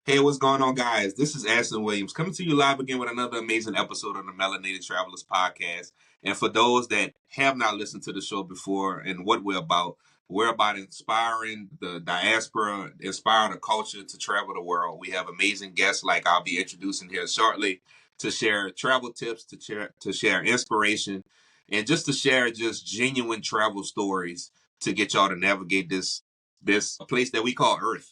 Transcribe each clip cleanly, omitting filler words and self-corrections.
Hey, what's going on, guys? This is Ashton Williams coming to you live again with another amazing episode of the Melanated Travelers Podcast. And for those that have not listened to the show before and what we're about inspiring the diaspora, inspiring the culture to travel the world. We have amazing guests like I'll be introducing here shortly to share travel tips, to share inspiration, and just to share just genuine travel stories to get y'all to navigate this place that we call Earth.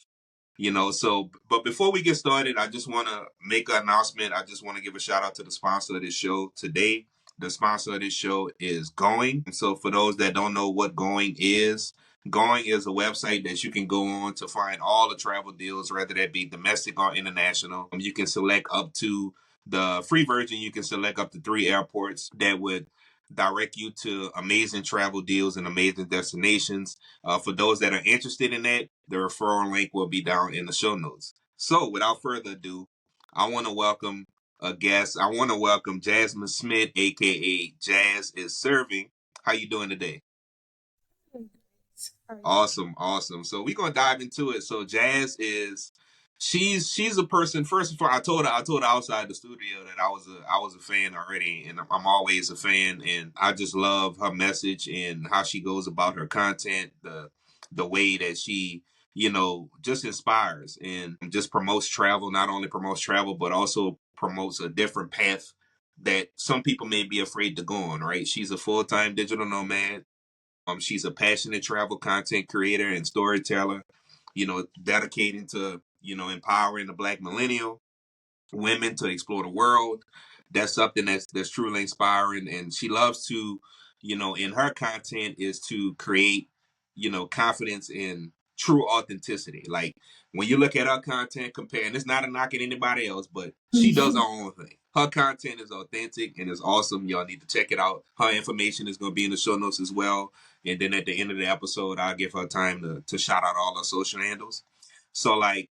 But before we get started, I just want to make an announcement. I just want to give a shout out to the sponsor of this show today. The sponsor of this show is Going. And so for those that don't know what Going is a website that you can go on to find all the travel deals, whether that be domestic or international. You can select up to the free version, you can select up to 3 airports that would direct you to amazing travel deals and amazing destinations. For those that are interested in that, the referral link will be down in the show notes. So, without further ado, I want to welcome a guest. I want to welcome Jasmine Smith, aka Jazz is Serving. How you doing today? Awesome, awesome. So we're gonna dive into it. So Jazz is she's a person. First of all, I told her outside the studio that I was a fan already, and I'm always a fan. And I just love her message and how she goes about her content, the way that she just inspires and just promotes travel. Not only promotes travel, but also promotes a different path that some people may be afraid to go on. Right? She's a full time digital nomad. She's a passionate travel content creator and storyteller, dedicating to, empowering the Black millennial women to explore the world. That's something that's truly inspiring. And she loves to, in her content is to create, confidence in true authenticity. Like when you look at her content, comparing, it's not a knock at anybody else, but she does her own thing. Her content is authentic and is awesome. Y'all need to check it out. Her information is going to be in the show notes as well. And then at the end of the episode, I'll give her time to shout out all her social handles. So like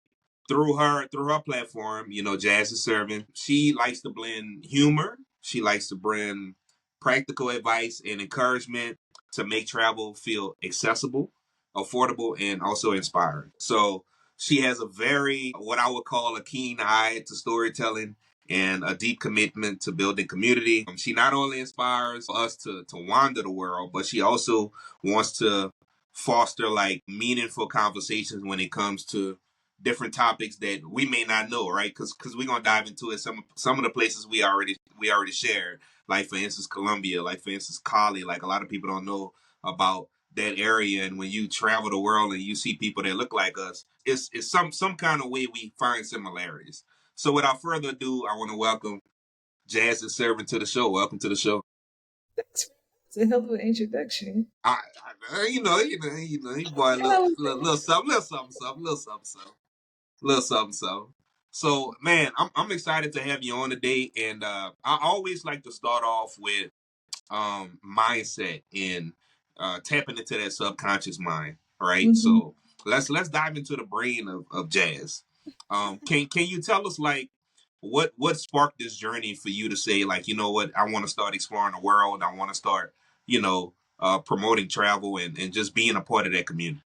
through her platform, Jazz is Serving. She likes to blend humor. She likes to bring practical advice and encouragement to make travel feel accessible, affordable, and also inspiring. So she has a very, what I would call a keen eye to storytelling and a deep commitment to building community. She not only inspires us to wander the world, but she also wants to foster like meaningful conversations when it comes to different topics that we may not know, right? Because we're gonna dive into it. Some of the places we already shared, like for instance Colombia, like for instance Cali. Like a lot of people don't know about that area, and when you travel the world and you see people that look like us, it's some kind of way we find similarities. So without further ado, I want to welcome Jazz is Serving to the show. Welcome to the show. Thanks. It's a hell of an introduction. Boy, Hello, little something, little something, something. So, man, I'm excited to have you on today, and I always like to start off with mindset and tapping into that subconscious mind. Right. mm-hmm. So let's dive into the brain of Jazz. Can you tell us like what sparked this journey for you to say like you know what I want to start exploring the world. I want to start promoting travel and just being a part of that community.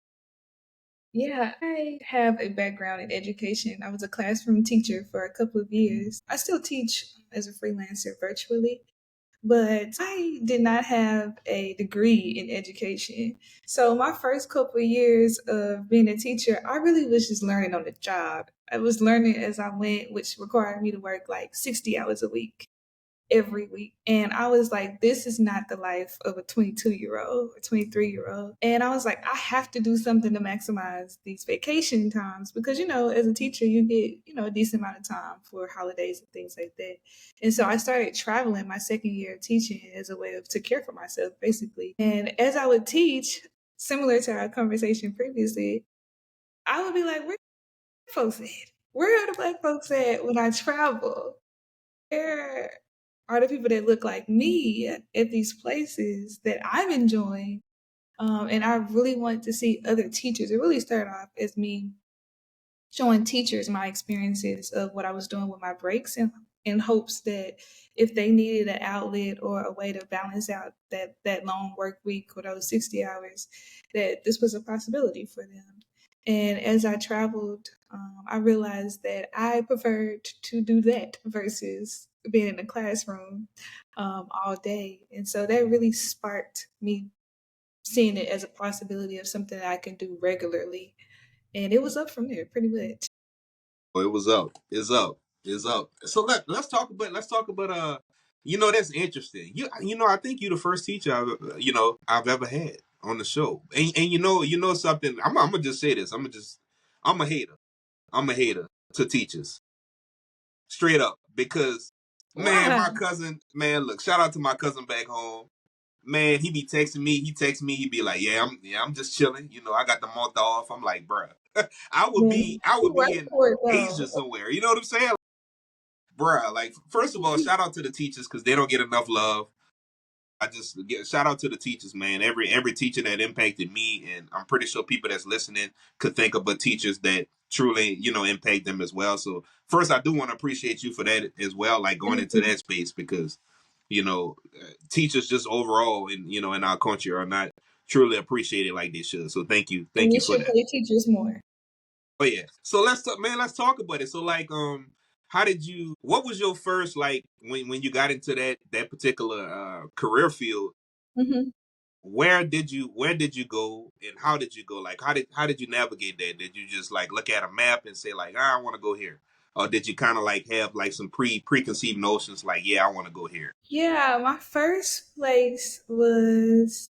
Yeah, I have a background in education. I was a classroom teacher for a couple of years. I still teach as a freelancer virtually, but I did not have a degree in education. So my first couple of years of being a teacher, I really was just learning on the job. I was learning as I went, which required me to work like 60 hours a week every week. And I was like, this is not the life of a 22-year-old or 23-year-old. And I was like, I have to do something to maximize these vacation times because, as a teacher, you get, a decent amount of time for holidays and things like that. And so I started traveling my second year of teaching as a way to care for myself, basically. And as I would teach, similar to our conversation previously, I would be like, where are the folks at? Where are the Black folks at when I travel? Where are the people that look like me at these places that I'm enjoying? And I really want to see other teachers. It really started off as me showing teachers my experiences of what I was doing with my breaks and in hopes that if they needed an outlet or a way to balance out that long work week or those 60 hours, that this was a possibility for them. And as I traveled, I realized that I preferred to do that versus being in the classroom all day. And so that really sparked me seeing it as a possibility of something that I can do regularly. And it was up from there pretty much. Oh, it was up. It's up. It's up. So let's talk about that's interesting. I think you're the first teacher I've ever had on the show. And you know something. I'm gonna just say this. I'm a hater. I'm a hater to teachers. Straight up. Because man, Why? my cousin, man, look, shout out to my cousin back home. Man, he be texting me. He texts me. He be like, "I'm just chilling. I got the month off." I'm like, "Bruh, I would Yeah. be, I You would work be in for it Asia though. somewhere." You know what I'm saying, bruh? Like, first of all, shout out to the teachers because they don't get enough love. I just get shout out to the teachers, man. Every teacher that impacted me, and I'm pretty sure people that's listening could think about teachers that truly, impact them as well. So first, I do want to appreciate you for that as well, like going Thank into you. that space because teachers just overall in our country are not truly appreciated like they should. So And thank we you for should that. pay teachers more. Oh yeah. So let's talk, man. Let's talk about it. So like, how did you? What was your first like when you got into that particular career field? Hmm. Where did you go and how did you go? Like how did you navigate that? Did you just like look at a map and say like, I want to go here? Or did you kind of like have like some preconceived notions like, yeah, I want to go here? Yeah, my first place was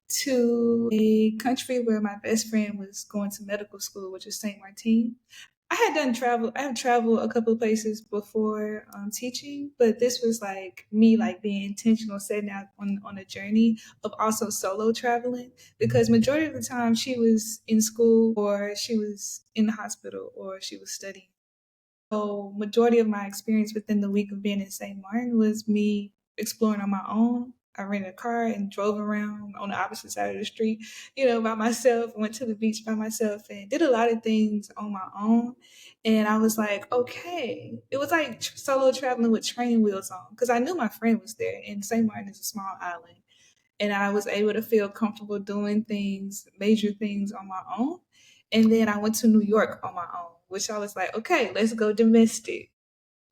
to a country where my best friend was going to medical school, which is St. Martin. I have traveled a couple of places before teaching, but this was like me like being intentional, setting out on a journey of also solo traveling because majority of the time she was in school or she was in the hospital or she was studying. So majority of my experience within the week of being in St. Martin was me exploring on my own. I rented a car and drove around on the opposite side of the street, by myself. Went to the beach by myself and did a lot of things on my own. And I was like, okay, it was like solo traveling with training wheels on because I knew my friend was there. And St. Martin is a small island, and I was able to feel comfortable doing things, major things on my own. And then I went to New York on my own, which I was like, okay, let's go domestic.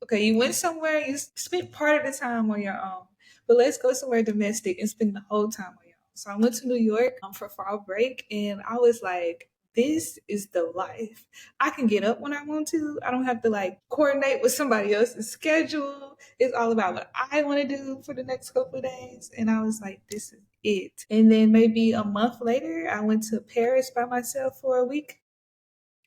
Okay, you went somewhere, you spent part of the time on your own, but let's go somewhere domestic and spend the whole time on your own. So I went to New York for fall break, and I was like, this is the life. I can get up when I want to. I don't have to like coordinate with somebody else's schedule. It's all about what I want to do for the next couple of days. And I was like, this is it. And then maybe a month later, I went to Paris by myself for a week,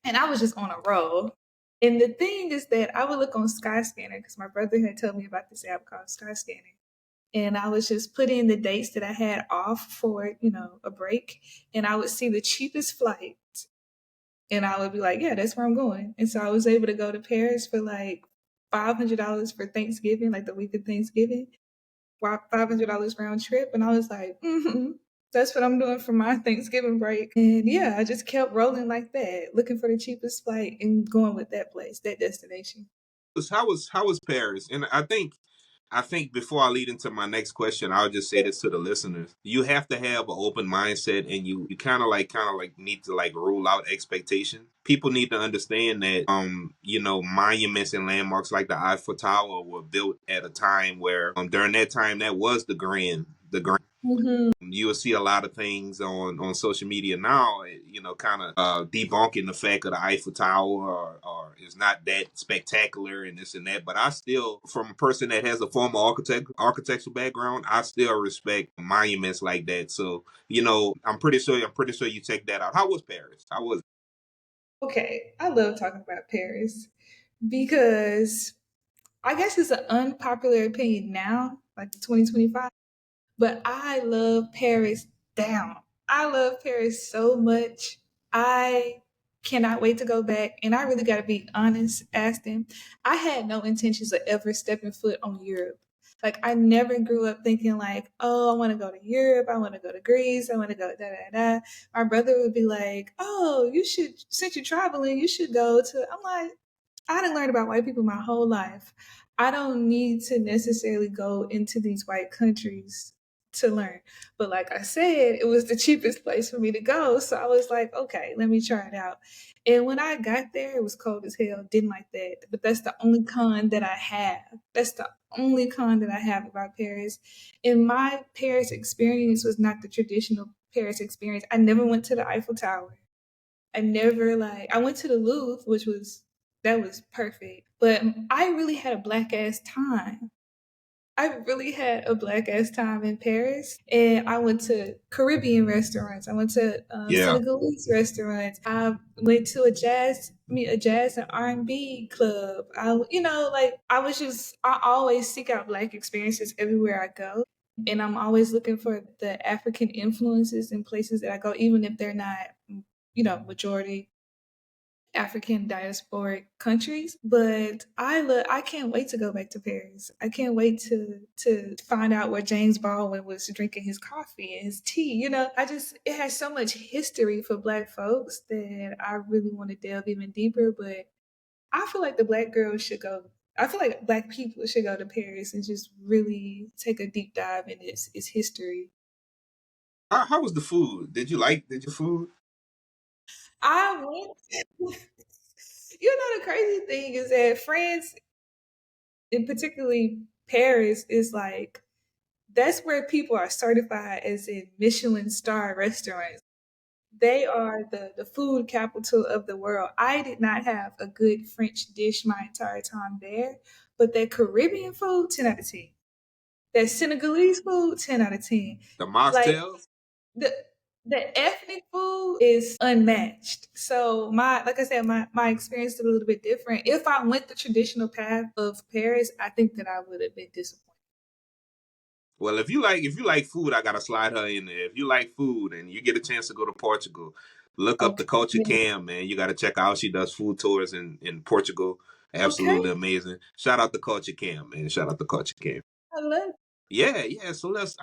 and I was just on a roll. And the thing is that I would look on Skyscanner because my brother had told me about this app called Skyscanner. And I was just put in the dates that I had off for, a break. And I would see the cheapest flight. And I would be like, yeah, that's where I'm going. And so I was able to go to Paris for like $500 for Thanksgiving, like the week of Thanksgiving. $500 round trip. And I was like, that's what I'm doing for my Thanksgiving break. And yeah, I just kept rolling like that, looking for the cheapest flight and going with that place, that destination. How was Paris? And I think before I lead into my next question, I'll just say this to the listeners. You have to have an open mindset and you kind of like need to like rule out expectation. People need to understand that monuments and landmarks like the Eiffel Tower were built at a time where during that time that was the grand. Hmm. You will see a lot of things on social media now, kind of debunking the fact of the Eiffel Tower or it's not that spectacular and this and that. But I still, from a person that has a former architectural background, I still respect monuments like that. So I'm pretty sure you checked that out. How was Paris? How was Okay, I love talking about Paris because I guess it's an unpopular opinion now, like 2025. But I love Paris down. I love Paris so much. I cannot wait to go back. And I really got to be honest, Aston. I had no intentions of ever stepping foot on Europe. Like, I never grew up thinking, like, oh, I want to go to Europe. I want to go to Greece. I want to go da da da. My brother would be like, oh, you should, since you're traveling, you should go to. I'm like, I done learned about white people my whole life. I don't need to necessarily go into these white countries to learn. But like I said, it was the cheapest place for me to go. So I was like, okay, let me try it out. And when I got there, it was cold as hell. Didn't like that. But that's the only con that I have. That's the only con that I have about Paris. And my Paris experience was not the traditional Paris experience. I never went to the Eiffel Tower. I never I went to the Louvre, which was that was perfect. But I really had a black ass time. I really had a black ass time in Paris, and I went to Caribbean restaurants. I went to Yeah. Senegalese restaurants. I went to a jazz and R&B club. I was just I always seek out black experiences everywhere I go, and I'm always looking for the African influences in places that I go, even if they're not, majority African diasporic countries. But I can't wait to go back to Paris. I can't wait to find out where James Baldwin was drinking his coffee and his tea. I just it has so much history for black folks that I really want to delve even deeper. But I feel like the black girls should go. I feel like black people should go to Paris and just really take a deep dive in its history. How was the food? Did your food? I went. The crazy thing is that France, and particularly Paris, is like that's where people are certified as in Michelin star restaurants. They are the food capital of the world. I did not have a good French dish my entire time there, but that Caribbean food, 10 out of 10. That Senegalese food, 10 out of 10. The Like mocktails? the the ethnic food is unmatched. So like I said, my experience is a little bit different. If I went the traditional path of Paris, I think that I would have been disappointed. Well, if you like food, I gotta slide her in there. If you like food and you get a chance to go to Portugal, look up the Okay. Culture Yeah. Cam, man. You gotta check out how she does food tours in Portugal. Okay. Absolutely amazing. Shout out the Culture Cam, man. Shout out the Culture Cam. I love Yeah, yeah. So let's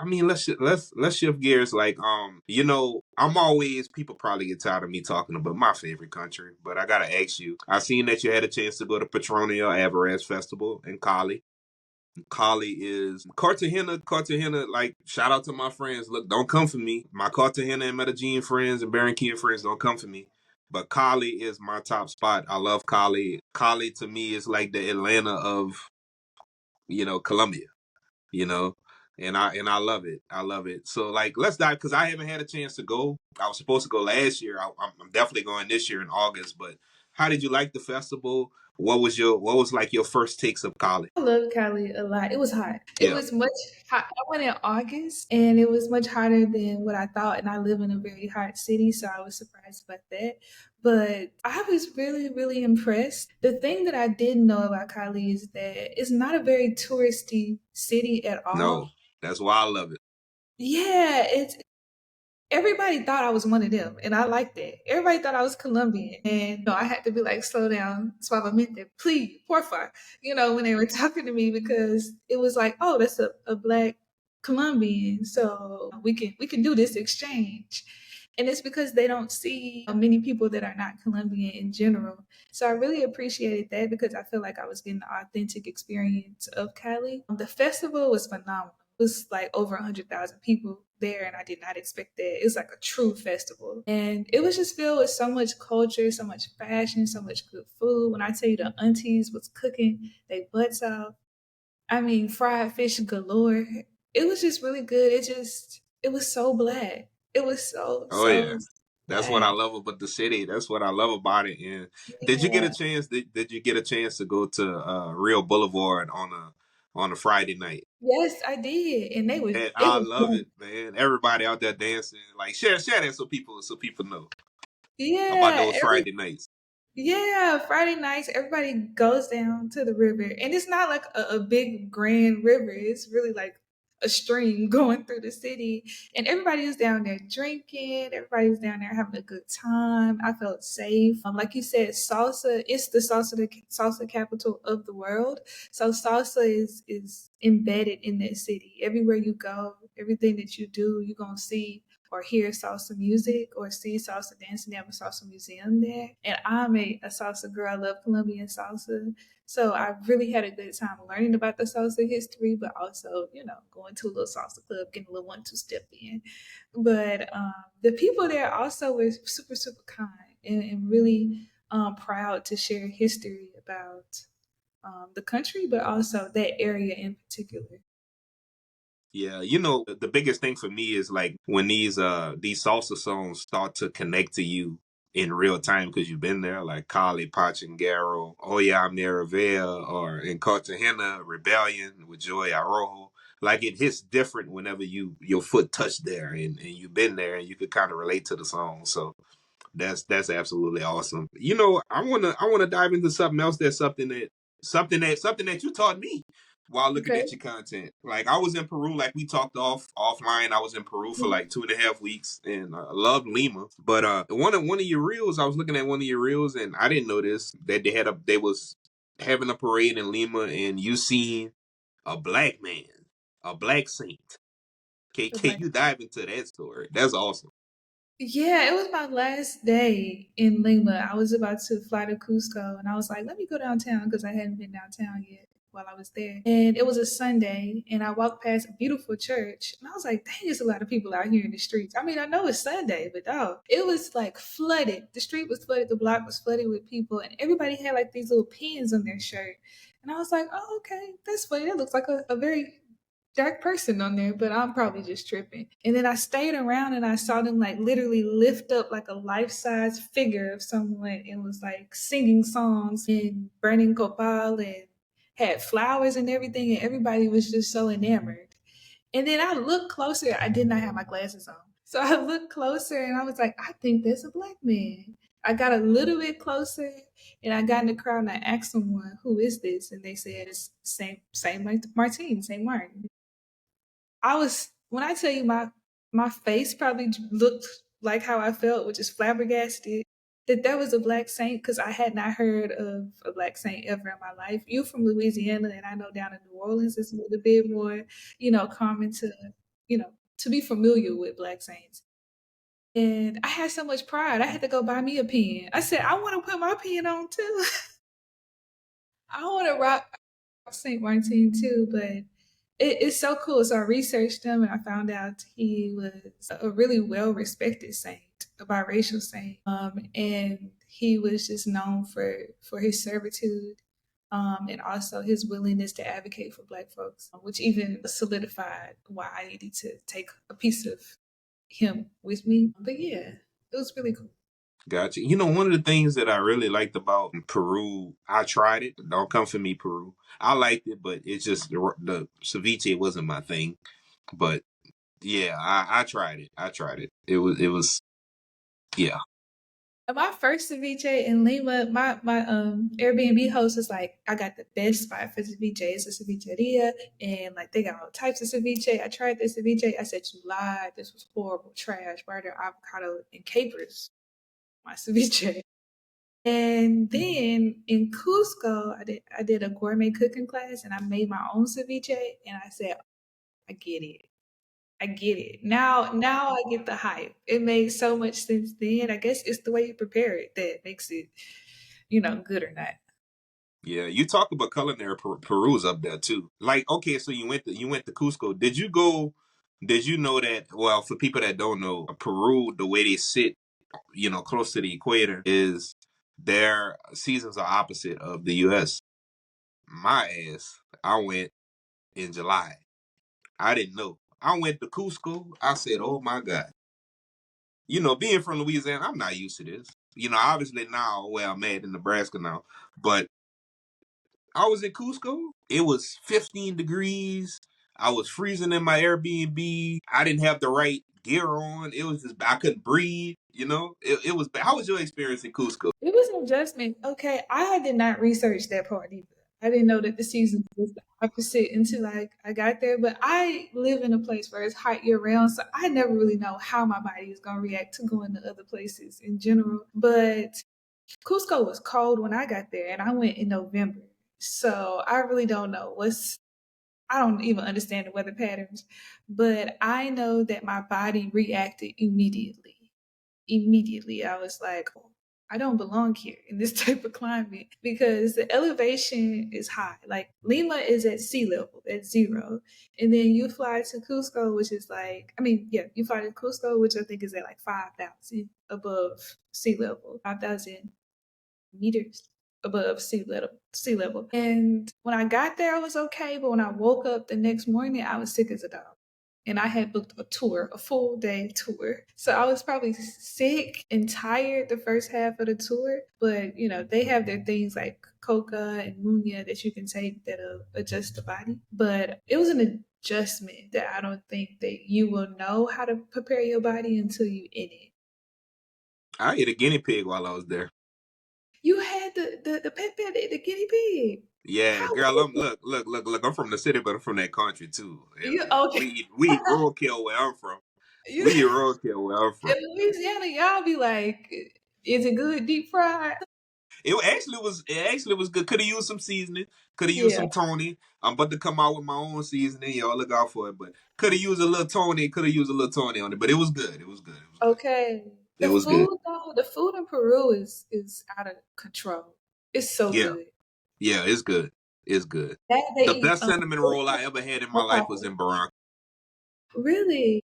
shift gears. Like, I'm always people probably get tired of me talking about my favorite country, but I gotta ask you. I seen that you had a chance to go to Petronia Alvarez Festival in Cali. Cali is Cartagena. Like, shout out to my friends. Look, don't come for me. My Cartagena and Medellin friends and Barranquilla friends don't come for me. But Cali is my top spot. I love Cali. Cali to me is like the Atlanta of Colombia you know and I love it. I love it. So, like, let's dive, because I haven't had a chance to go. I was supposed to go last year. I'm definitely going this year in August. But how did you like the festival? What was like your first takes of college? I love Cali a lot. It was hot. It Yeah. was much hot. I went in August and it was much hotter than what I thought. And I live in a very hot city, so I was surprised about that. But I was really, really impressed. The thing that I didn't know about Cali is that it's not a very touristy city at all. No, that's why I love it. Yeah, it's everybody thought I was one of them, and I liked that. Everybody thought I was Colombian, and I had to be like, slow down, suavemente, please, porfa, when they were talking to me because it was like, oh, that's a black Colombian, so we can do this exchange. And it's because they don't see many people that are not Colombian in general. So I really appreciated that because I feel like I was getting the authentic experience of Cali. The festival was phenomenal. It was like over 100,000 people there, and I did not expect that. It was like a true festival. And it was just filled with so much culture, so much fashion, so much good food. When I tell you the aunties was cooking they butts off, I mean, fried fish galore. It was just really good. It was so black. It was so, Oh yeah, so that's what I black. love about the city. That's what I love about it. And did you get a Yeah. chance? Did you get a chance to go to Rio Boulevard on a Friday night? Yes, I did. And And it I was love fun. it, man. Everybody out there dancing. Like, share that so people know about Yeah. those Friday nights. Yeah, Friday nights, everybody goes down to the river. And it's not like a big grand river. It's really like a stream going through the city. And everybody was down there drinking. Everybody was down there having a good time. I felt safe. Like you said, salsa, it's the salsa capital of the world. So salsa is embedded in that city. Everywhere you go, everything that you do, you're gonna see or hear salsa music or see salsa dancing. They have a salsa museum there. And I'm a salsa girl. I love Colombian salsa. So I really had a good time learning about the salsa history, but also, going to a little salsa club, getting a little 1-2 step in. But the people there also were super, super kind and really proud to share history about the country, but also that area in particular. Yeah, the biggest thing for me is like when these salsa songs start to connect to you in real time because you've been there, like Cali Pachangaro, Oya Maravilla, or in Cartagena, Rebellion with Joy Arojo. Like it hits different whenever your foot touched there and you've been there and you could kind of relate to the song. So that's absolutely awesome. I wanna dive into something else. That's something that you taught me while looking Okay. at your content. Like I was in Peru, like we talked offline. I was in Peru for like 2.5 weeks, and I loved Lima. But one of your reels, I was looking at one of your reels, and I didn't notice that they was having a parade in Lima, and you seen a black man, a black saint. Can Like, you dive into that story? That's awesome. yeah, it was my last day in Lima. I was about to fly to Cusco, and I was like, let me go downtown because I hadn't been downtown yet while I was there. And it was a Sunday, and I walked past a beautiful church, and I was like, dang, there's a lot of people out here in the streets. I mean, I know it's Sunday, but oh, it was like flooded. The street was flooded, the block was flooded with people, and everybody had like these little pins on their shirt. And I was like, oh, okay, that's funny. That looks like a very dark person on there, but I'm probably just tripping. And then I stayed around and I saw them like literally lift up like a life size figure of someone and was like singing songs and burning copal and had flowers and everything. And everybody was just so enamored. And then I looked closer. I did not have my glasses on. So I looked closer and I was like, I think that's a black man. I got a little bit closer and I got in the crowd and I asked someone, who is this? And they said it's same like Martin, St. Martin. I was when I tell you my face probably looked like how I felt, which is flabbergasted that there was a black saint because I had not heard of a black saint ever in my life. You from Louisiana, and I know down in New Orleans it's a little bit more, common to be familiar with black saints. And I had so much pride. I had to go buy me a pen. I said, I want to put my pen on too. I want to rock St. Martin too, but it's so cool. So I researched him and I found out he was a really well respected saint, a biracial saint. And he was just known for his servitude and also his willingness to advocate for Black folks, which even solidified why I needed to take a piece of him with me. But yeah, it was really cool. Gotcha. One of the things that I really liked about Peru, I tried it. Don't come for me, Peru. I liked it, but it's just the ceviche wasn't my thing. But yeah, I tried it. I tried it. It was yeah. My first ceviche in Lima, my Airbnb host was like, I got the best spot for ceviche. It's a cevicheria, and like they got all types of ceviche. I tried this ceviche. I said, you lied. This was horrible, trash. Butter, avocado, and capers. My ceviche. And then in Cusco, I did a gourmet cooking class, and I made my own ceviche. And I said, I get it. I get it. Now I get the hype. It made so much sense then. I guess it's the way you prepare it that makes it, good or not. Yeah, you talk about culinary Peru's up there too. Like, okay, so you went to Cusco. Did you go? Did you know that? Well, for people that don't know, Peru, the way they sit, close to the equator, is their seasons are opposite of the U.S. My ass, I went in July. I didn't know. I went to Cusco. I said, "Oh my God!" Being from Louisiana, I'm not used to this. Obviously now, well, I'm at in Nebraska now, but I was in Cusco. It was 15 degrees. I was freezing in my Airbnb. I didn't have the right gear on. It was just I couldn't breathe. It was bad. How was your experience in Cusco? It was an adjustment. Okay, I did not research that part either. I didn't know that the season was the opposite until I got there. But I live in a place where it's hot year round, so I never really know how my body is gonna react to going to other places in general. But Cusco was cold when I got there, and I went in November. So I really don't know I don't even understand the weather patterns, but I know that my body reacted immediately. Immediately, I was like, "Oh, I don't belong here in this type of climate because the elevation is high. Like Lima is at sea level at zero. And then you fly to Cusco, which is like, I mean, yeah, you fly to Cusco, which I think is at like 5,000 above sea level, 5,000 meters above sea level. And when I got there, I was okay. But when I woke up the next morning, I was sick as a dog. And I had booked a tour, a full day tour. So I was probably sick and tired the first half of the tour. But, they have their things like coca and munya that you can take that'll adjust the body. But it was an adjustment that I don't think that you will know how to prepare your body until you in it. I ate a guinea pig while I was there. You had the pet pet, the guinea pig. Yeah, How girl. was it? Look. I'm from the city, but I'm from that country too. You okay? We eat roadkill where I'm from. We eat You roadkill where I'm from. in Louisiana, y'all be like, is it good deep fried? It actually was good. Could have used some seasoning. Could have used Yeah. some Tony. I'm about to come out with my own seasoning. Y'all look out for it. But could have used a little Tony. Could have used a little Tony on it. But it was good. It was good. It was good. Okay. It The was good. food though, the food in Peru is out of control. It's so Yeah. good. Yeah. It's good. It's good. That they The eat best cinnamon roll I ever had in my life was coffee. in Barranca. Really?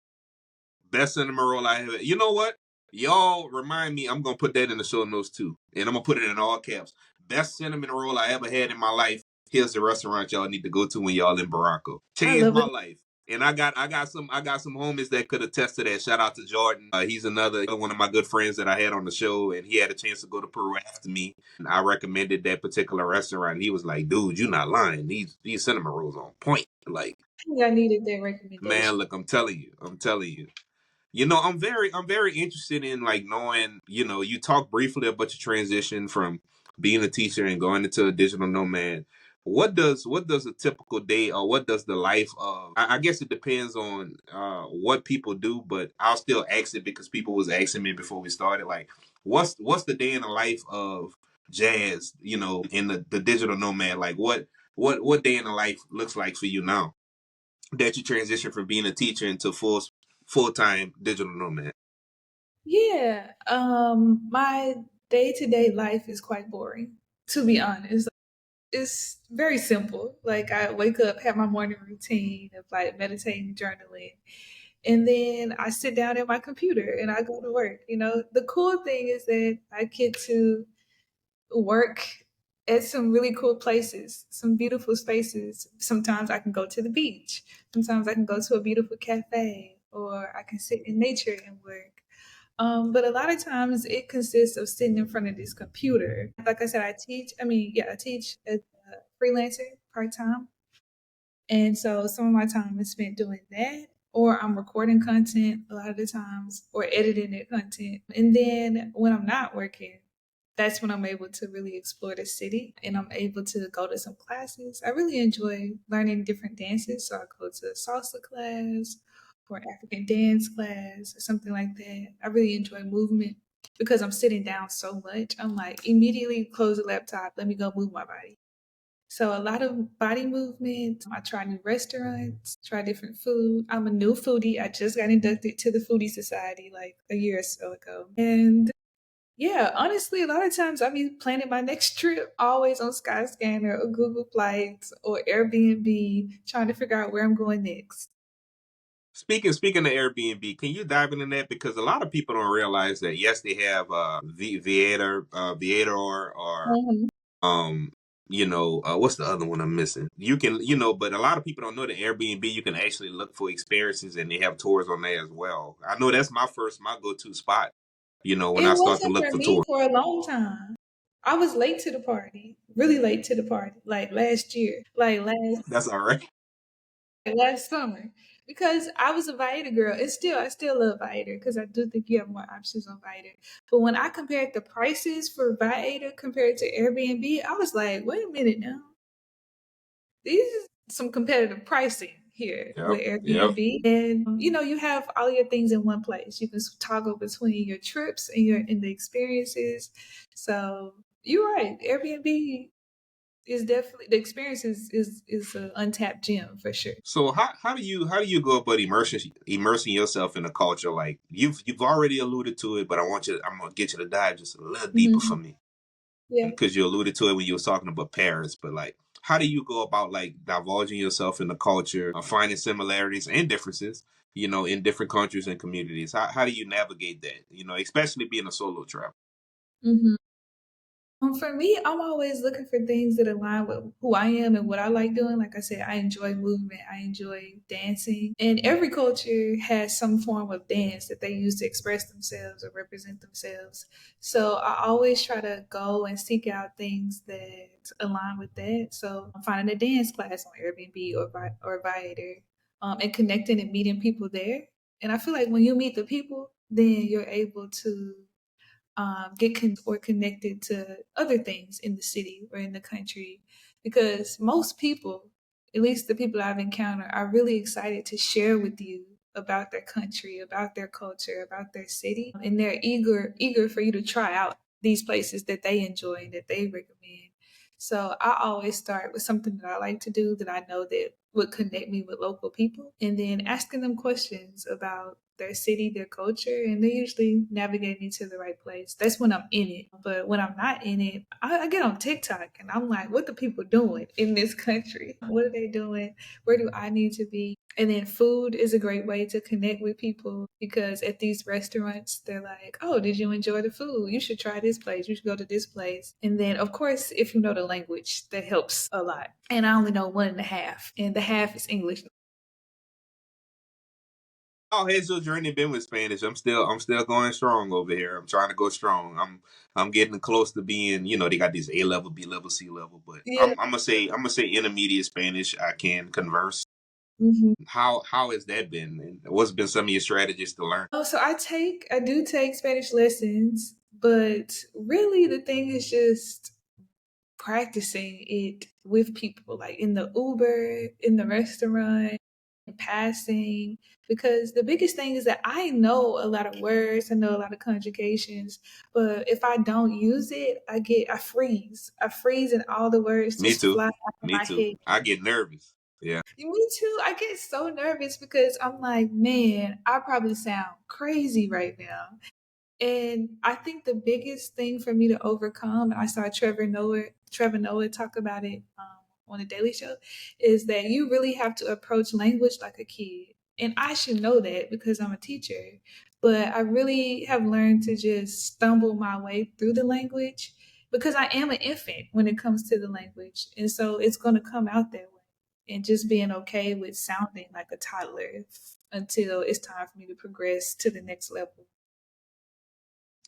Best cinnamon roll I ever. You know what? Y'all remind me. I'm gonna put that in the show notes too, and I'm gonna put it in all caps. Best cinnamon roll I ever had in my life. Here's the restaurant y'all need to go to when y'all in Barranco. I Changed love my it. life. And I got some homies that could attest to that. Shout out to Jordan. He's another one of my good friends that I had on the show, and he had a chance to go to Peru after me. And I recommended that particular restaurant. He was like, "Dude, you're not lying. These cinnamon rolls on point." Like, I think I needed that man, recommendation. look, I'm telling you. I'm very interested in like knowing, you talk briefly about your transition from being a teacher and going into a digital nomad. What does a typical day, or what does the life of, I guess it depends on what people do, but I'll still ask it because people was asking me before we started, like, what's the day in the life of Jazz, in the digital nomad? Like, what day in the life looks like for you now that you transition from being a teacher into full-time digital nomad? Yeah. My day-to-day life is quite boring, to be honest. It's very simple. Like I wake up, have my morning routine of like meditating, journaling, and then I sit down at my computer and I go to work. The cool thing is that I get to work at some really cool places, some beautiful spaces. Sometimes I can go to the beach. Sometimes I can go to a beautiful cafe, or I can sit in nature and work. But a lot of times it consists of sitting in front of this computer. Like I said, I teach. I mean, yeah, I teach as a freelancer part time. And so some of my time is spent doing that, or I'm recording content a lot of the times, or editing that content. And then when I'm not working, that's when I'm able to really explore the city and I'm able to go to some classes. I really enjoy learning different dances. So I go to a salsa class or African dance class or something like that. I really enjoy movement because I'm sitting down so much. I'm like, immediately close the laptop, let me go move my body. So a lot of body movement. I try new restaurants, try different food. I'm a new foodie. I just got inducted to the Foodie Society like a year or so ago. And yeah, honestly, a lot of times I be planning my next trip always on Skyscanner or Google Flights or Airbnb, trying to figure out where I'm going next. Speaking of Airbnb, can you dive into that? Because a lot of people don't realize that, yes, they have Viator, or Mhm. um what's the other one I'm missing? You can, but a lot of people don't know that Airbnb, you can actually look for experiences, and they have tours on there as well. I know that's my go-to spot, when It I start to wasn't look for for me tours. for a long time. I was late to the party, really late to the party, like last year, like That's all right. last summer, because I was a Viator girl. I still love Viator because I do think you have more options on Viator. But when I compared the prices for Viator compared to Airbnb, I was like, wait a minute now. These is some competitive pricing here with Yep. Yep. Airbnb. And you have all your things in one place. You can toggle between your trips and the experiences. So you're right. Airbnb. It's definitely the experience is an untapped gem for sure. So how do you go about immersing yourself in a culture? Like you've already alluded to it, but I'm gonna get you to dive just a little deeper for Hmm. me Yeah. because you alluded to it when you was talking about Paris. But like, how do you go about like divulging yourself in the culture, finding similarities and differences? In different countries and communities. How do you navigate that? Especially being a solo traveler. Hmm. For me, I'm always looking for things that align with who I am and what I like doing. Like I said, I enjoy movement, I enjoy dancing, and every culture has some form of dance that they use to express themselves or represent themselves. So I always try to go and seek out things that align with that. So I'm finding a dance class on Airbnb or Viator, and connecting and meeting people there. And I feel like when you meet the people, then you're able to or connected to other things in the city or in the country, because most people, at least the people I've encountered, are really excited to share with you about their country, about their culture, about their city, and they're eager for you to try out these places that they enjoy and that they recommend. So I always start with something that I like to do that I know that would connect me with local people, and then asking them questions about their city, their culture, and they usually navigate me to the right place. That's when I'm in it. But when I'm not in it, I get on TikTok and I'm like, what the people doing in this country? What are they doing? Where do I need to be? And then food is a great way to connect with people, because at these restaurants, they're like, oh, did you enjoy the food? You should try this place. You should go to this place. And then, of course, if you know the language, that helps a lot. And I only know one and a half, and the half is English. How has your journey been with Spanish? I'm still going strong over here. I'm trying to go strong. I'm getting close to being, they got these A level, B level, C level, but Yeah. I'm gonna say intermediate Spanish I can converse. Mhm. How has that been? And what's been some of your strategies to learn? Oh, so I do take Spanish lessons, but really the thing is just practicing it with people, like in the Uber, in the restaurant, passing. Because the biggest thing is that I know a lot of words, I know a lot of conjugations, but if I don't use it, I freeze. I freeze and all the words Me just too. fly out of Me my too. head. I get nervous. Yeah. Me too. I get so nervous because I'm like, man, I probably sound crazy right now. And I think the biggest thing for me to overcome, and I saw Trevor Noah talk about it on the Daily Show, is that you really have to approach language like a kid. And I should know that because I'm a teacher. But I really have learned to just stumble my way through the language, because I am an infant when it comes to the language. And so it's going to come out that way. And just being okay with sounding like a toddler until it's time for me to progress to the next level.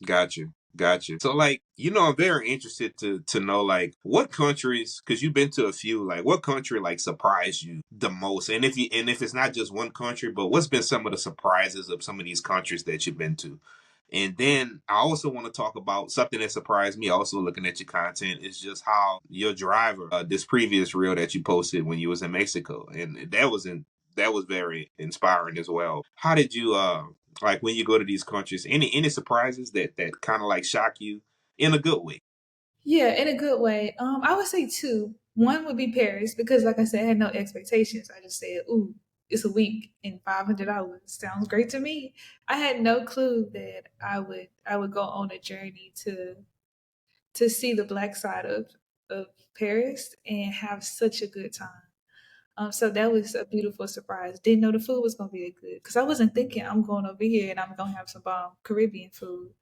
Got you. Got you. So like, I'm very interested to know like what countries, because you've been to a few, like what country like surprised you the most? And if it's not just one country, but what's been some of the surprises of some of these countries that you've been to? And then I also want to talk about something that surprised me also looking at your content is just how your driver, this previous reel that you posted when you was in Mexico. And that was very inspiring as well. How did you like when you go to these countries, any surprises that kind of like shock you in a good way? Yeah, in a good way. I would say two. One would be Paris because, like I said, I had no expectations. I just said, "Ooh, it's a week and $500 sounds great to me." I had no clue that I would go on a journey to see the black side of Paris and have such a good time. So that was a beautiful surprise. Didn't know the food was gonna be that good because I wasn't thinking I'm going over here and I'm gonna have some bomb Caribbean food,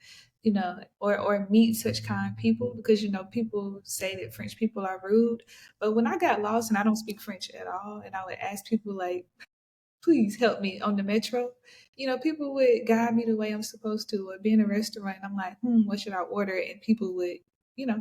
or meet such kind people, because people say that French people are rude, but when I got lost and I don't speak French at all, and I would ask people like, please help me on the metro. People would guide me the way I'm supposed to, or be in a restaurant. And I'm like, what should I order? And people would,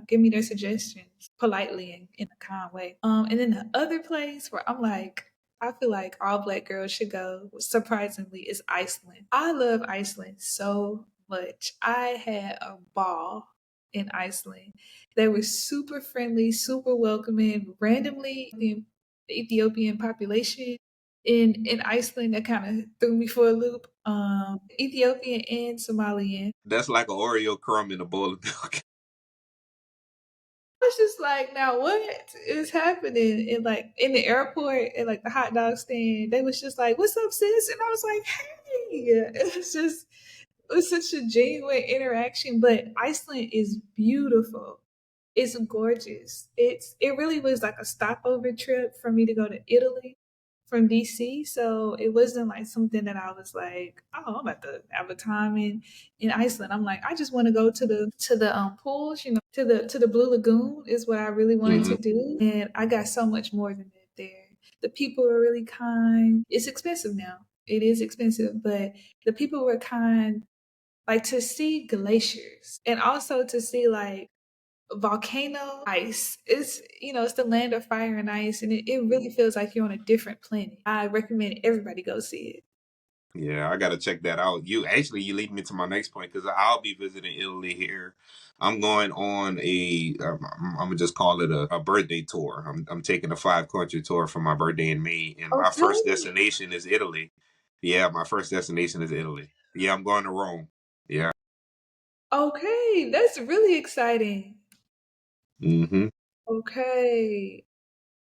give me their suggestions politely and in a kind way. And then the other place where I'm like, I feel like all black girls should go, surprisingly, is Iceland. I love Iceland so much. I had a ball in Iceland. They were super friendly, super welcoming. Randomly, the Ethiopian population in Iceland that kind of threw me for a loop. Ethiopian and Somalian. That's like an Oreo crumb in a bowl of milk. was just like, now what is happening? And like in the airport and like the hot dog stand, they was just like, "What's up, sis?" And I was like, "Hey." It was such a genuine interaction. But Iceland is beautiful. It's gorgeous. It really was like a stopover trip for me to go to Italy from DC. So it wasn't like something that I was like, oh, I'm about to have a time in Iceland. I'm like, I just want to go to the pools, to the Blue Lagoon is what I really wanted Hmm. to do. And I got so much more than that there. The people were really kind. It's expensive now. It is expensive, but the people were kind. Like to see glaciers and also to see like volcano ice. It's the land of fire and ice, and it really feels like you're on a different planet. I recommend everybody go see it. Yeah, I gotta check that out. You lead me to my next point because I'll be visiting Italy here. I'm going on I'm gonna just call it a birthday tour. I'm taking a 5 country tour for my birthday in May, and my first Okay. destination is Italy. Yeah, my first destination is Italy. Yeah, I'm going to Rome. Yeah. Okay, that's really exciting. Mm-hmm. Okay.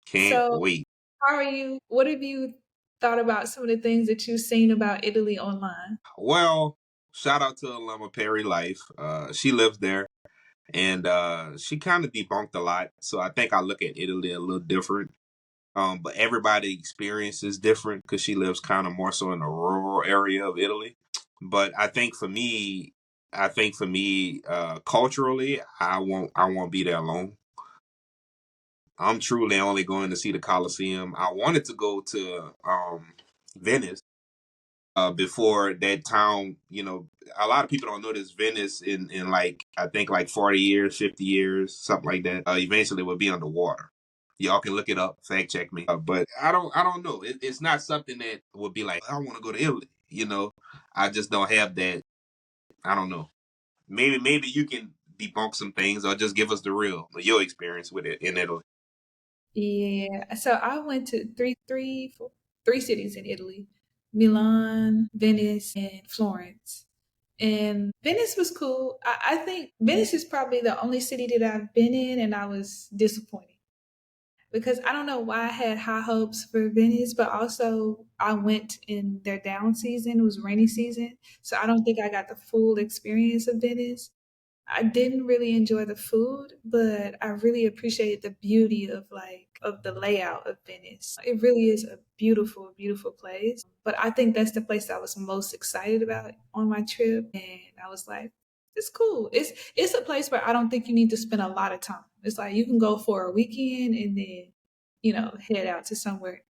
Can't So, wait. how are you? What have you thought about some of the things that you've seen about Italy online? Well, shout out to Alema Perry Life. She lives there, and she kind of debunked a lot. So I think I look at Italy a little different. But everybody experience is different because she lives kind of more so in the rural area of Italy. But I think for me, culturally, I won't be there alone. I'm truly only going to see the Colosseum. I wanted to go to Venice before that town. A lot of people don't know this. Venice in like I think like 40 years, 50 years, something like that. Eventually will be underwater. Y'all can look it up, fact check me. But I don't know. It's not something that would be like I want to go to Italy. I just don't have that. I don't know. Maybe you can debunk some things or just give us the real your experience with it in Italy. Yeah. So I went to three cities in Italy: Milan, Venice, and Florence. And Venice was cool. I think Venice is probably the only city that I've been in, and I was disappointed because I don't know why I had high hopes for Venice, but also I went in their down season. It was rainy season, so I don't think I got the full experience of Venice. I didn't really enjoy the food, but I really appreciated the beauty of the layout of Venice. It really is a beautiful, beautiful place. But I think that's the place I was most excited about on my trip. And I was like, it's cool. It's a place where I don't think you need to spend a lot of time. It's like you can go for a weekend and then, head out to somewhere,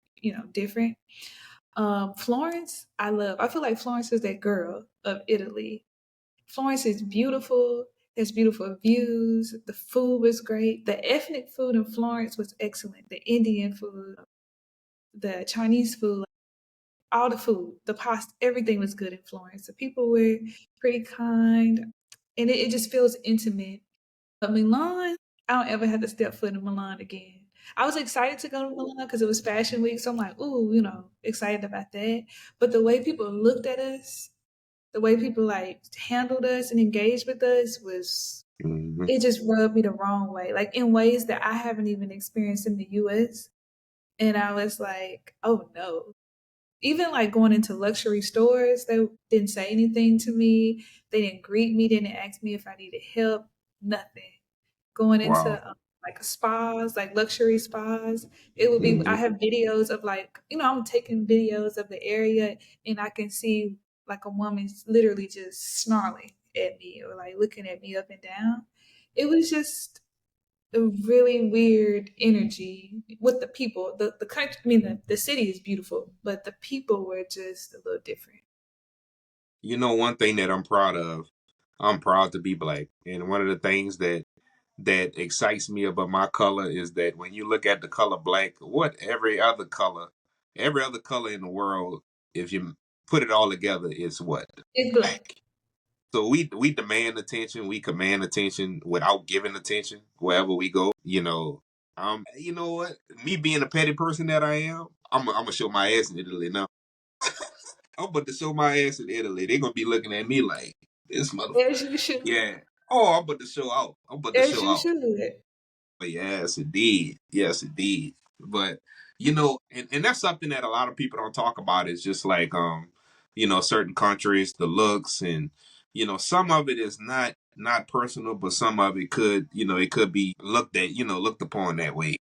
different. Florence, I love. I feel like Florence is that girl of Italy. Florence is beautiful. There's beautiful views. The food was great. The ethnic food in Florence was excellent. The Indian food, the Chinese food, all the food, the pasta, everything was good in Florence. The people were pretty kind, and it just feels intimate. But Milan, I don't ever have to step foot in Milan again. I was excited to go to Milan because it was Fashion Week, so I'm like, ooh, excited about that. But the way people looked at us, the way people like handled us and engaged with us was Hmm. it just rubbed me the wrong way, like in ways that I haven't even experienced in the US. And I was like, oh no. Even like going into luxury stores, they didn't say anything to me. They didn't greet me, didn't ask me if I needed help, nothing. Going into Wow. like spas, like luxury spas, it would be, I Hmm. have videos of like, I'm taking videos of the area and I can see like a woman's literally just snarling at me or like looking at me up and down. It was just a really weird energy with the people. The country, I mean, the city is beautiful, but the people were just a little different. One thing that I'm proud to be black. And one of the things that excites me about my color is that when you look at the color black, every other color in the world, if you put it all together, is what? It's black. Black. So we demand attention, we command attention without giving attention wherever we go. You know what? Me being a petty person that I am, I'm gonna show my ass in Italy now. I'm about to show my ass in Italy. They're gonna be looking at me like this motherfucker. As you should. Yeah. Oh, I'm about to show out. I'm about to As show you out. should. But yes, indeed. Yes, indeed. But and that's something that a lot of people don't talk about is just like certain countries, the looks and some of it is not personal, but some of it could, it could be looked upon that way.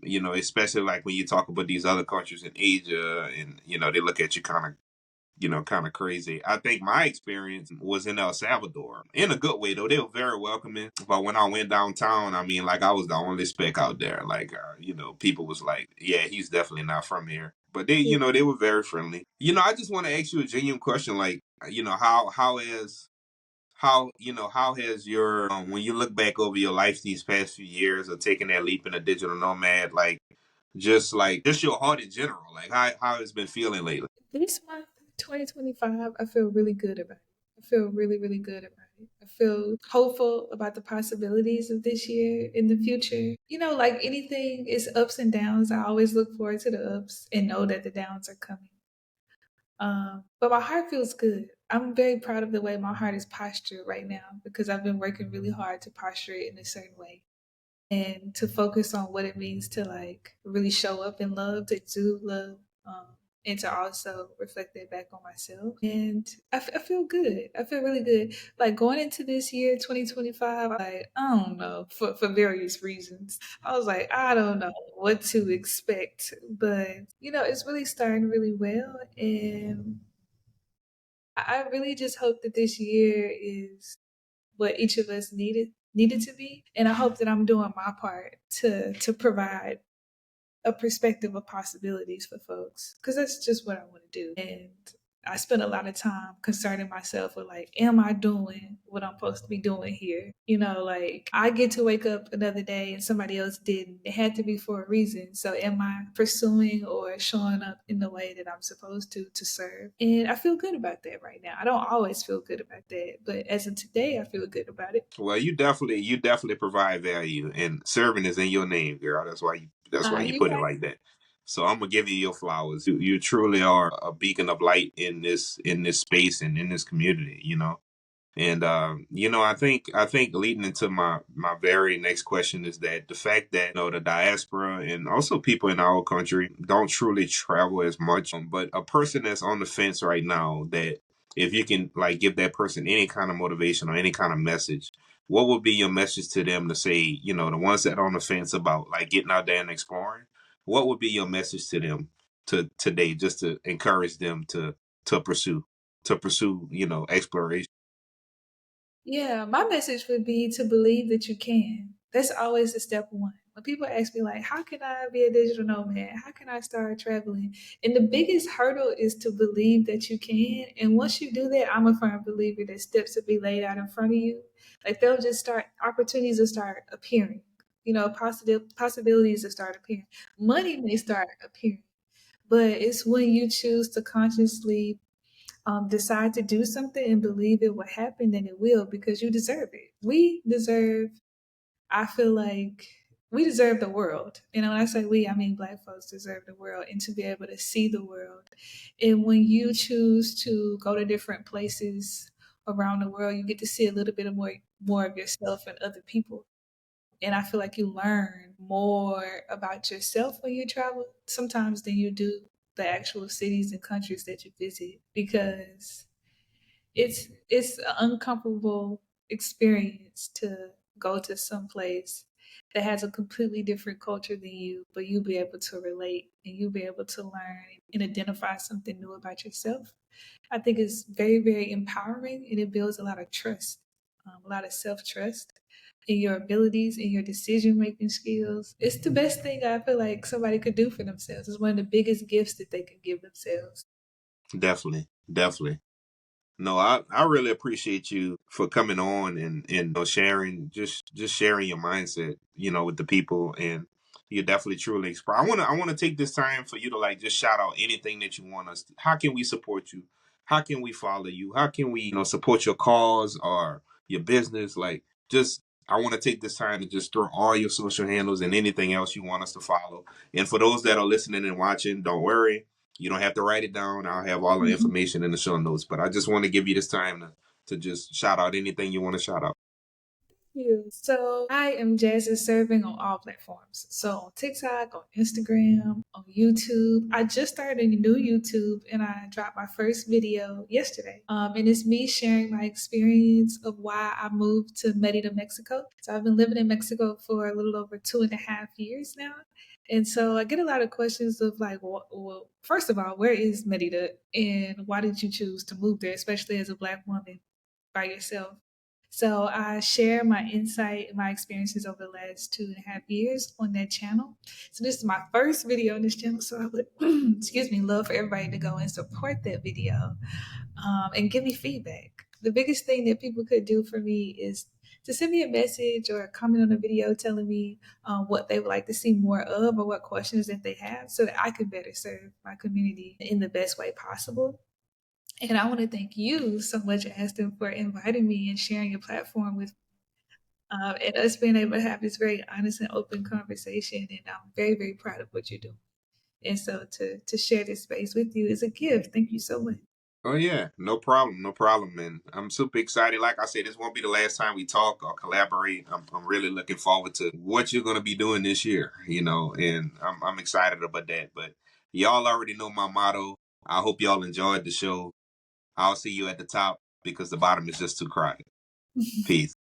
Especially like when you talk about these other countries in Asia and they look at you kind of crazy. I think my experience was in El Salvador. In a good way though. They were very welcoming. But when I went downtown, I mean like I was the only speck out there. Like people was like, yeah, he's definitely not from here. But they, Yeah. they were very friendly. I just want to ask you a genuine question like, how has your when you look back over your life these past few years of taking that leap in a digital nomad, just your heart in general, like how it's been feeling lately? This month, 2025, I feel really good about it. I feel really, really good about it. I feel hopeful about the possibilities of this year in the future. Like anything, it's ups and downs. I always look forward to the ups and know that the downs are coming. But my heart feels good. I'm very proud of the way my heart is postured right now because I've been working really hard to posture it in a certain way and to focus on what it means to like really show up in love, to exude love, um, and to also reflect that back on myself. And I feel good. I feel really good. Like going into this year, 2025, I don't know, for various reasons. I was like, I don't know what to expect, but it's really starting really well. And I really just hope that this year is what each of us needed to be, and I hope that I'm doing my part to provide a perspective of possibilities for folks because that's just what I want to do. And I spend a lot of time concerning myself with like, am I doing what I'm supposed to be doing here? Like I get to wake up another day and somebody else didn't. It had to be for a reason. So am I pursuing or showing up in the way that I'm supposed to serve? And I feel good about that right now. I don't always feel good about that, but as of today, I feel good about it. Well, you definitely provide value, and serving is in your name, girl. That's why you You put it right. like that. So I'm gonna give you your flowers. You truly are a beacon of light in this space and in this community. And I think leading into my very next question is that the fact that the diaspora and also people in our country don't truly travel as much. But a person that's on the fence right now, that if you can like give that person any kind of motivation or any kind of message, what would be your message to them to say, the ones that are on the fence about like getting out there and exploring? What would be your message to them to today, just to encourage them to pursue exploration? Yeah, my message would be to believe that you can. That's always the step one. When people ask me like, how can I be a digital nomad? How can I start traveling? And the biggest hurdle is to believe that you can. And once you do that, I'm a firm believer that steps will be laid out in front of you. Like they'll just start, opportunities will start appearing. Possibilities will start appearing. Money may start appearing, but it's when you choose to consciously decide to do something and believe it will happen, then it will because you deserve it. I feel like we deserve the world. When I say we, I mean Black folks deserve the world and to be able to see the world. And when you choose to go to different places around the world, you get to see a little bit of more of yourself and other people. And I feel like you learn more about yourself when you travel sometimes than you do the actual cities and countries that you visit because it's an uncomfortable experience to go to some place that has a completely different culture than you, but you be able to relate and you be able to learn and identify something new about yourself. I think it's very, very empowering and it builds a lot of trust, a lot of self trust in your abilities and your decision making skills. It's the best thing I feel like somebody could do for themselves. It's one of the biggest gifts that they could give themselves. Definitely, definitely. No, I really appreciate you for coming on and sharing just sharing your mindset, with the people, and you definitely truly express. I wanna take this time for you to like just shout out anything that you want us. How can we support you? How can we follow you? How can we support your cause or your business? Like just I want to take this time to just throw all your social handles and anything else you want us to follow. And for those that are listening and watching, don't worry, you don't have to write it down. I'll have all the Mhm. information in the show notes. But I just want to give you this time to just shout out anything you want to shout out. you. So I am just as serving on all platforms. So on TikTok, on Instagram, on YouTube. I just started a new YouTube and I dropped my first video yesterday. And it's me sharing my experience of why I moved to Merida, Mexico. So I've been living in Mexico for a little over 2.5 years now. And so I get a lot of questions of like, well, first of all, where is Merida and why did you choose to move there, especially as a Black woman by yourself? So I share my insight, my experiences over the last 2.5 years on that channel. So this is my first video on this channel. So I would, excuse me, love for everybody to go and support that video and give me feedback. The biggest thing that people could do for me is to send me a message or a comment on the video telling me what they would like to see more of or what questions that they have so that I could better serve my community in the best way possible. And I want to thank you so much, Aston, for inviting me and sharing your platform with and us being able to have this very honest and open conversation. And I'm very, very proud of what you're doing. And so to share this space with you is a gift. Thank you so much. Oh yeah, no problem, no problem, man. I'm super excited. Like I said, this won't be the last time we talk or collaborate. I'm really looking forward to what you're gonna be doing this year, and I'm excited about that. But y'all already know my motto. I hope y'all enjoyed the show. I'll see you at the top because the bottom is just too crowded. Peace.